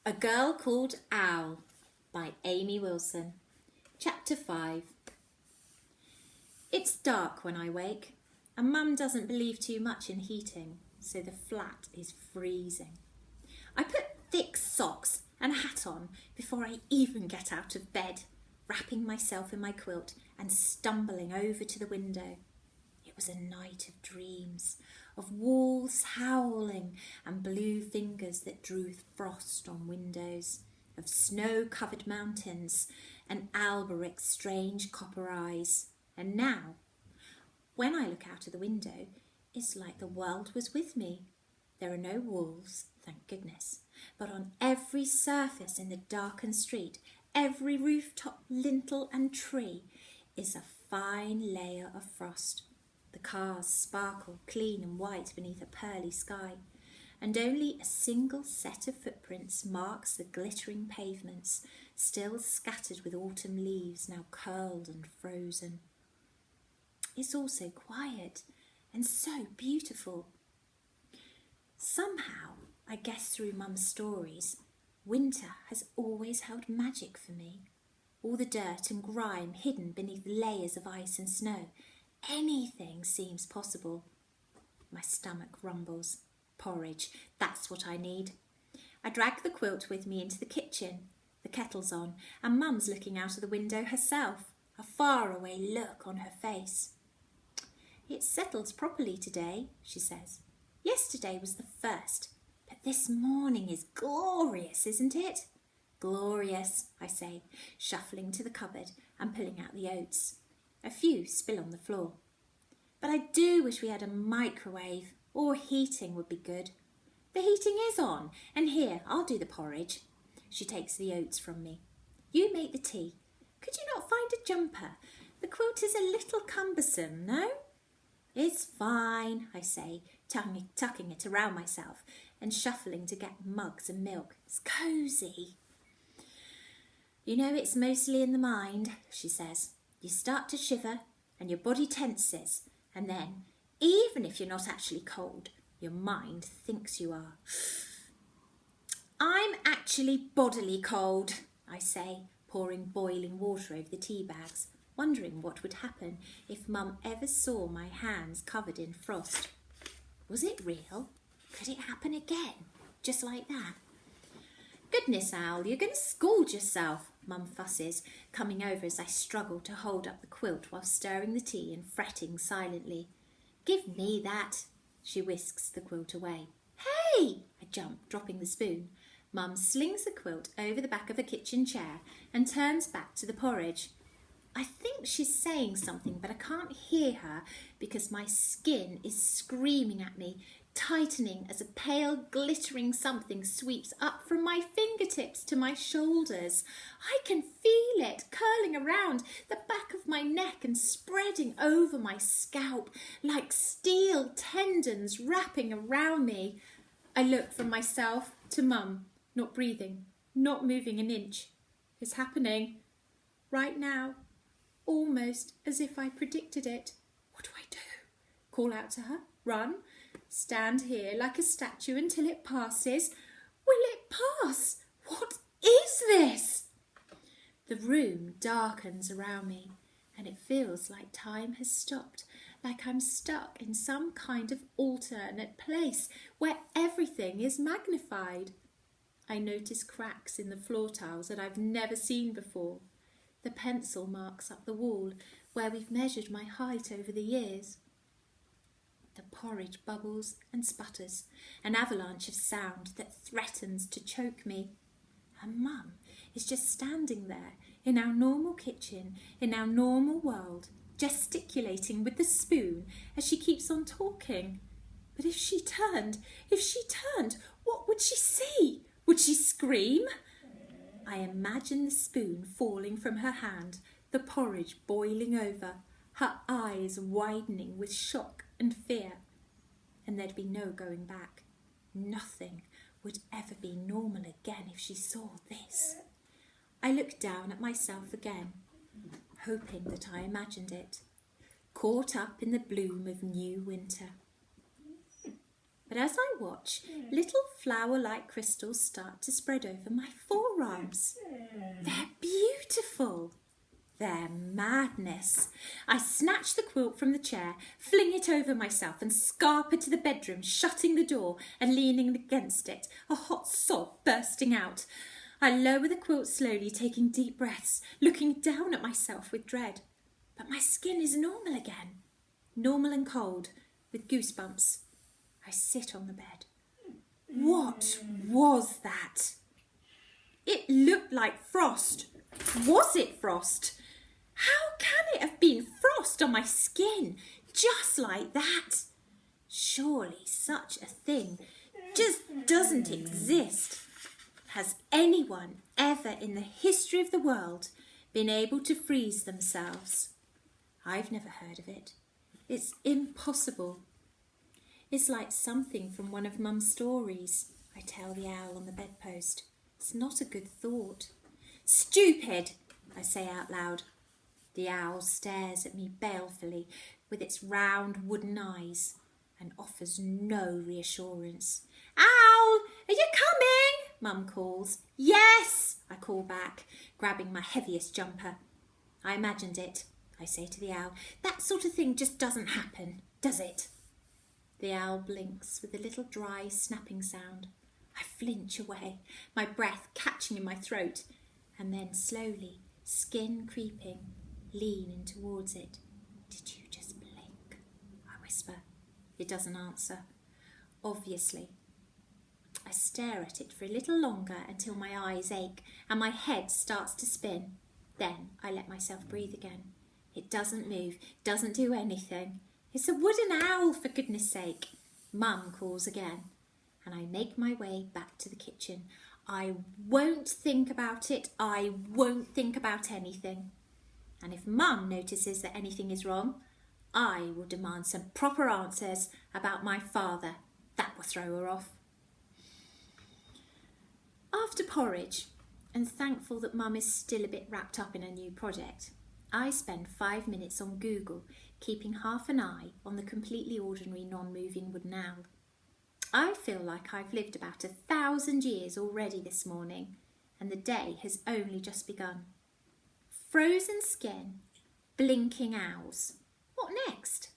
A Girl Called Owl by Amy Wilson. Chapter 5. It's dark when I wake, and Mum doesn't believe too much in heating, so the flat is freezing. I put thick socks and a hat on before I even get out of bed, wrapping myself in my quilt and stumbling over to the window. It was a night of dreams, of wolves howling and blue fingers that drew frost on windows, of snow-covered mountains and Alberic's strange copper eyes. And now, when I look out of the window, it's like the world was with me. There are no wolves, thank goodness, but on every surface in the darkened street, every rooftop, lintel and tree is a fine layer of frost. The cars sparkle clean and white beneath a pearly sky, and only a single set of footprints marks the glittering pavements, still scattered with autumn leaves now curled and frozen. It's all so quiet and so beautiful. Somehow, I guess through Mum's stories, winter has always held magic for me. All the dirt and grime hidden beneath layers of ice and snow. Anything seems possible. My stomach rumbles. Porridge, that's what I need. I drag the quilt with me into the kitchen. The kettle's on, and Mum's looking out of the window herself, a faraway look on her face. It settles properly today, she says. Yesterday was the first, but this morning is glorious, isn't it? Glorious, I say, shuffling to the cupboard and pulling out the oats. A few spill on the floor. But I do wish we had a microwave, or heating would be good. The heating is on, and here, I'll do the porridge. She takes the oats from me. You make the tea. Could you not find a jumper? The quilt is a little cumbersome, no? It's fine, I say, tucking it around myself and shuffling to get mugs and milk. It's cosy. You know, it's mostly in the mind, she says. You start to shiver and your body tenses, and then, even if you're not actually cold, your mind thinks you are. I'm actually bodily cold, I say, pouring boiling water over the tea bags, wondering what would happen if Mum ever saw my hands covered in frost. Was it real? Could it happen again, just like that? Goodness, Owl, you're going to scald yourself, Mum fusses, coming over as I struggle to hold up the quilt while stirring the tea and fretting silently. Give me that. She whisks the quilt away. Hey! I jump, dropping the spoon. Mum slings the quilt over the back of a kitchen chair and turns back to the porridge. I think she's saying something, but I can't hear her because my skin is screaming at me, tightening as a pale, glittering something sweeps up from my fingertips to my shoulders. I can feel it curling around the back of my neck and spreading over my scalp like steel tendons wrapping around me. I look from myself to Mum, not breathing, not moving an inch. It's happening right now, almost as if I predicted it. What do I do? Call out to her? Run? Stand here like a statue until it passes? Will it pass? What is this? The room darkens around me, and it feels like time has stopped, like I'm stuck in some kind of alternate place where everything is magnified. I notice cracks in the floor tiles that I've never seen before. The pencil marks up the wall where we've measured my height over the years. The porridge bubbles and sputters, an avalanche of sound that threatens to choke me. And Mum is just standing there in our normal kitchen, in our normal world, gesticulating with the spoon as she keeps on talking. But if she turned, what would she see? Would she scream? I imagine the spoon falling from her hand, the porridge boiling over, her eyes widening with shock and fear. And there'd be no going back. Nothing would ever be normal again if she saw this. I look down at myself again, hoping that I imagined it, caught up in the bloom of new winter. but as I watch, little flower-like crystals start to spread over my forearms. They're beautiful. They're madness. I snatch the quilt from the chair, fling it over myself and scarper to the bedroom, shutting the door and leaning against it, a hot sob bursting out. I lower the quilt slowly, taking deep breaths, looking down at myself with dread. But my skin is normal again. Normal and cold, with goosebumps. I sit on the bed. What was that? It looked like frost. Was it frost? How can it have been frost on my skin, just like that? Surely such a thing just doesn't exist. Has anyone ever in the history of the world been able to freeze themselves? I've never heard of it. It's impossible. It's like something from one of Mum's stories, I tell the owl on the bedpost. It's not a good thought. Stupid, I say out loud. The owl stares at me balefully with its round wooden eyes and offers no reassurance. Owl, are you coming? Mum calls. Yes, I call back, grabbing my heaviest jumper. I imagined it, I say to the owl. That sort of thing just doesn't happen, does it? The owl blinks with a little dry snapping sound. I flinch away, my breath catching in my throat, and then slowly, skin creeping, lean in towards it. Did you just blink? I whisper. It doesn't answer. Obviously. I stare at it for a little longer until my eyes ache and my head starts to spin. Then I let myself breathe again. It doesn't move, doesn't do anything. It's a wooden owl, for goodness sake. Mum calls again, and I make my way back to the kitchen. I won't think about it. I won't think about anything. And if Mum notices that anything is wrong, I will demand some proper answers about my father. That will throw her off. After porridge, and thankful that Mum is still a bit wrapped up in a new project, I spend 5 minutes on Google, keeping half an eye on the completely ordinary non-moving wooden owl. I feel like I've lived about 1,000 years already this morning, and the day has only just begun. Frozen skin, blinking owls. What next?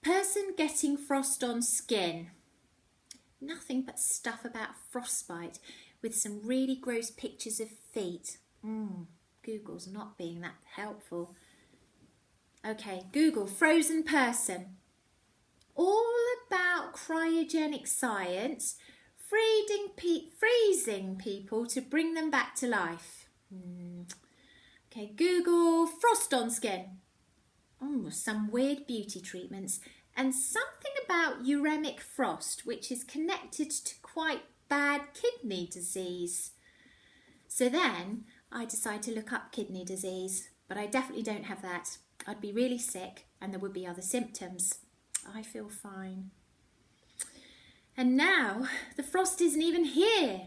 Person getting frost on skin. Nothing but stuff about frostbite with some really gross pictures of feet. Google's not being that helpful. Okay, Google, frozen person. All about cryogenic science, freezing people to bring them back to life. Okay, Google, frost on skin. Some weird beauty treatments and something about uremic frost, which is connected to quite bad kidney disease. So then I decide to look up kidney disease, but I definitely don't have that. I'd be really sick and there would be other symptoms. I feel fine. And now the frost isn't even here.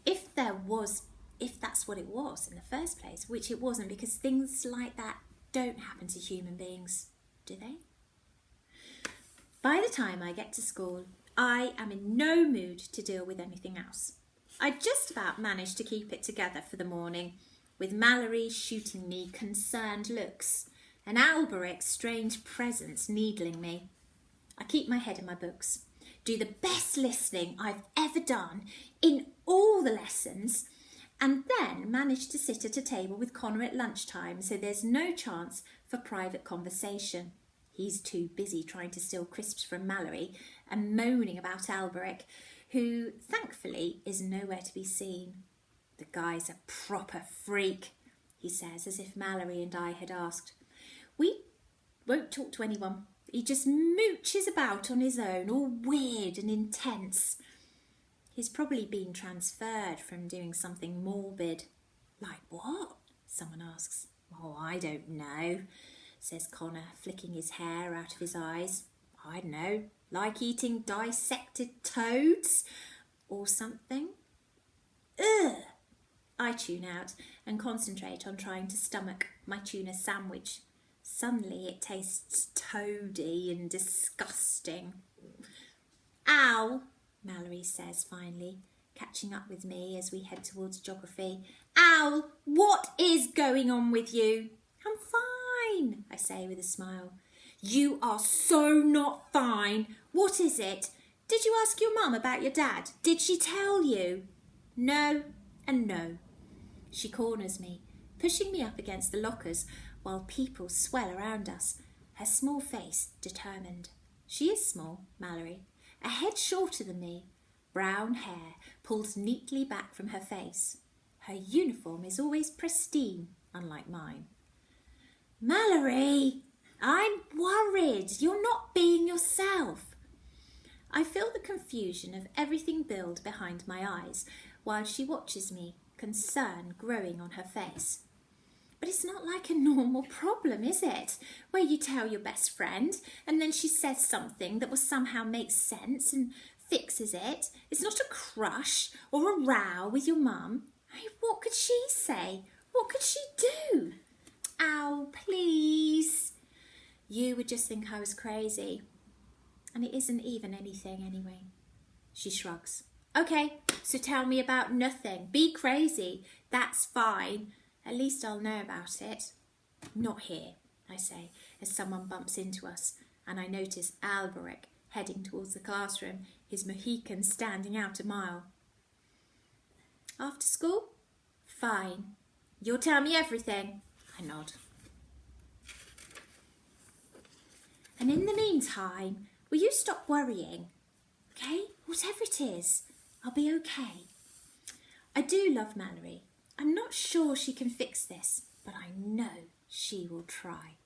If that's what it was in the first place, which it wasn't, because things like that don't happen to human beings, do they? By the time I get to school, I am in no mood to deal with anything else. I just about managed to keep it together for the morning, with Mallory shooting me concerned looks and Alberic's strange presence needling me. I keep my head in my books, do the best listening I've ever done in all the lessons, and then manage to sit at a table with Connor at lunchtime so there's no chance for private conversation. He's too busy trying to steal crisps from Mallory and moaning about Alberic, who thankfully is nowhere to be seen. The guy's a proper freak, he says, as if Mallory and I had asked. We won't talk to anyone. He just mooches about on his own, all weird and intense. He's probably been transferred from doing something morbid. Like what? Someone asks. Oh, I don't know, says Connor, flicking his hair out of his eyes. I don't know, like eating dissected toads or something. Ugh! I tune out and concentrate on trying to stomach my tuna sandwich. Suddenly it tastes toady and disgusting. Al, Mallory says finally, catching up with me as we head towards geography. Al, what is going on with you? I'm fine, I say with a smile. You are so not fine. What is it? Did you ask your mum about your dad? Did she tell you? No and no. She corners me, pushing me up against the lockers while people swell around us, her small face determined. She is small, Mallory, a head shorter than me, brown hair pulled neatly back from her face. Her uniform is always pristine, unlike mine. Mallory, I'm worried. You're not being yourself. I feel the confusion of everything build behind my eyes while she watches me, concern growing on her face. But it's not like a normal problem, is it? Where you tell your best friend and then she says something that will somehow make sense and fixes it. It's not a crush or a row with your mum. I mean, what could she say? What could she do? Ow, please. You would just think I was crazy. And it isn't even anything anyway. She shrugs. Okay, so tell me about nothing. Be crazy. That's fine. At least I'll know about it. Not here, I say, as someone bumps into us, and I notice Alberic heading towards the classroom, his Mohican standing out a mile. After school? Fine. You'll tell me everything. I nod. And in the meantime, will you stop worrying? Okay? Whatever it is, I'll be okay. I do love Mallory. I'm not sure she can fix this, but I know she will try.